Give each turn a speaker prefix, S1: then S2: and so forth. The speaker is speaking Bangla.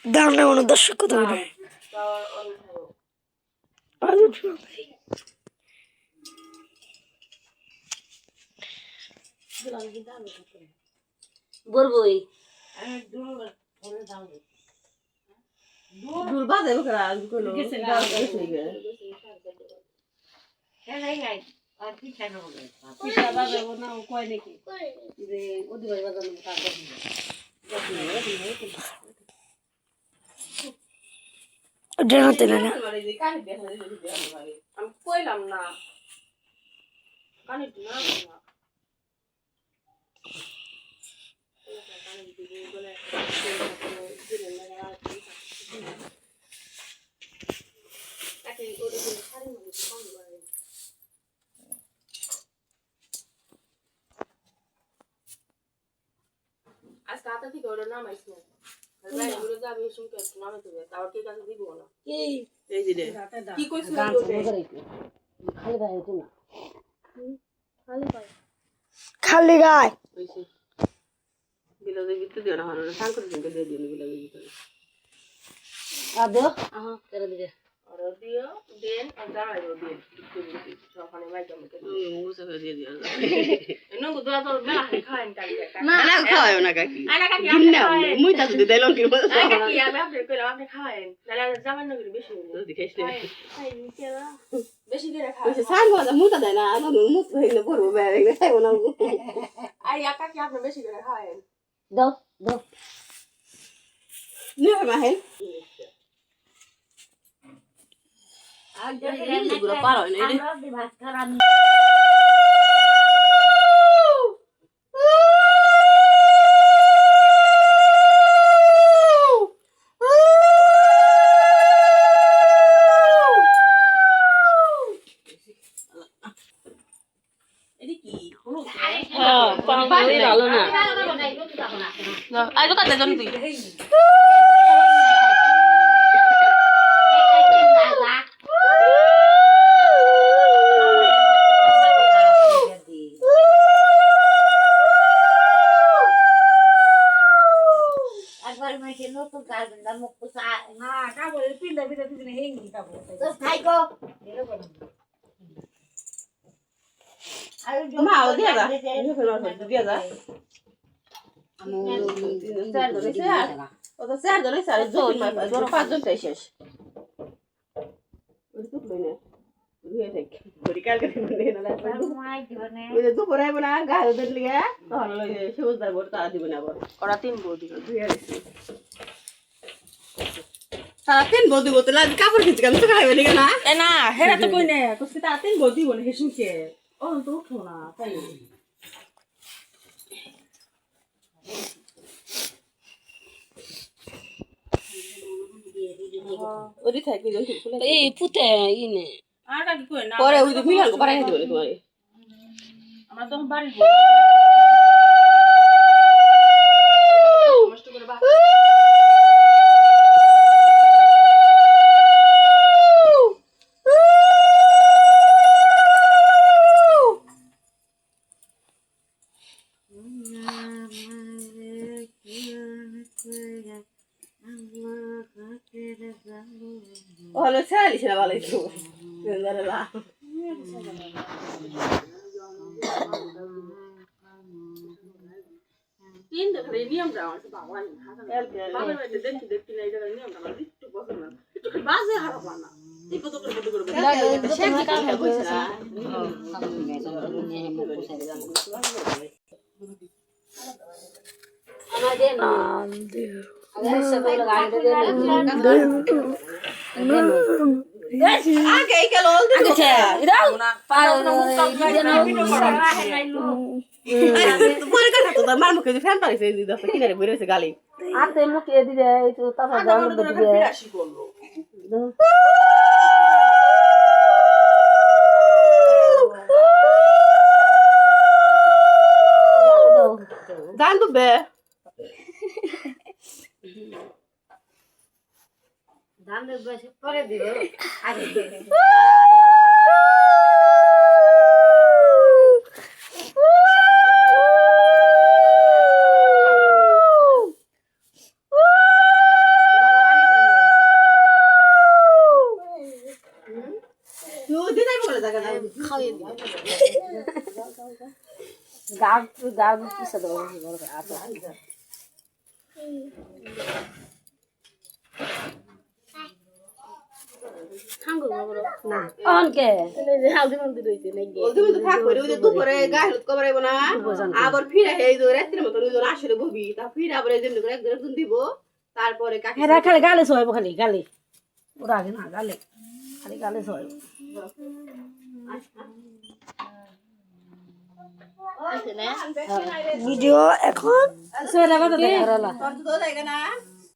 S1: দাম না মনে দর্শক কত করে
S2: বলবোই
S3: দূর বাজে ওখানে আজ কইলো পিঠা বাজাবো না ও কয় নাকি যে ওদিকে বাজানো তারপর
S1: জানাতে না
S3: আমি কইলাম না কানে না আজকে হাতে থেকে ওটা নামাইছ না যাবে শুনতে নামাইতে হবে তাও ঠিক আছে দিব না এই যে কি কইছিল
S2: খালি গায়ে তো না
S1: খালি গায়
S3: বিলাজের ভিতরে দিও না হলো সাংকর দিনকে দিয়ে দিও বিলাজের ভিতরে
S2: আদো করে দিবে
S3: আর দিও দেন আর দাঁড়াইও দেন সকালে মাইকা মতে মুছে করে দিয়ে দিও এনো গুদা তো বেলা খাইন কালকে
S2: না
S3: না খাওয়াও না কাকি আনা কাকি না মুই তা যদি দেলন কি বল কাকি আমি কইলাম আপনি খাইন নালে জামান না করে বেশি হলো দেখাইছ খাই নিকেলা বেশি করে খাও কইছে সান গো মুতা দেয় না আমি মুত হইলে পড়বো বেরে খাইবো না আই একা কি আপনি বেশি করে খাইন
S2: দাও দাও
S3: নিয়ে মাহেন আগে এগুলো পারো না রে
S2: আমরা দি ভাত খারাপ
S3: এডি কি হলো
S2: হ্যাঁ পানি ভালো না
S3: আই তো কাটে জন তুই
S2: একবার মেকে নতুন গার্ডেন দা মুখ পুসা
S4: না কাবলে পিন্ডা ভিতরে দিনে হেঙ্গি কাবো
S2: তো খাইকো এলো বল আর
S3: মা ও দিয়া যা দিয়া যা চার ধরে চার ও তো চার ধরে চার জন মাই ধরো পাঁচ জন তাই শেষ ওই তো লই না দুই থেকে বড়ি কাল করে না না
S2: মাই দিবনে
S3: ওই যে দুপুরে আইব না গায়ে ওদের লিগে তখন লই সবুজ দার বড় তা দিব না আবার ওরা তিন বউ দিব দুই আইছে সারা তিন বউ দিব তো লাজ কাপড় খিচ কেন তো খাইবে লিগে না
S4: এ না হেরা তো কই না কইছে তা তিন বদি বনে হেসুকে ও তো উঠো না তাই
S3: ওদি থাকি জন ফুলে
S2: এই পুতে ইনে
S4: আর কি কই না
S3: পরে ওই মিলান পারে দিবে তোমারে
S4: আমরা তো বাড়ি কষ্ট করে বাপ
S3: হলো চালিস না ভালো একটু লা তিন দেখে নিয়ম দাও আছে বাবা বাবা দেখি দেখি না এটা নিয়ম দাও একটু বসে না একটু বাজে হারা পানা এই কত করে শেষ কাল কইছ না
S2: আমাদের না আগে সবাই গাড়ি দে
S3: আগে গেল
S2: আগে ইদাও পার
S3: পরে কথা তো মার মুখে ফ্যান পাইছে এই দস্তা কিনারে বইরেছে গালি
S2: আতে মুখে দিবে এই তো তারপর গান দিবে
S3: গান তো বে
S2: ধান দেবে পরে দিবে আগে গাগ গাগ পিছে দেবো আচ্ছা না অনকে
S3: ওই তো থাক করে ওই যে দুপুরে গায়ে হলুদ কবরাইব না আবার ফিরে এই যে রাত্রির মতন ওই আসরে ববি তা ফিরে আবার এই যেমনি করে একজন দিব তারপরে কাকে
S2: হেরা খালি গালে শোয়াইব খালি গালে ওরা আগে না গালে খালি গালে শোয়াইব
S1: ভিডিও এখন
S2: শোয়াইব তো দেখা
S3: তোর তো জায়গা না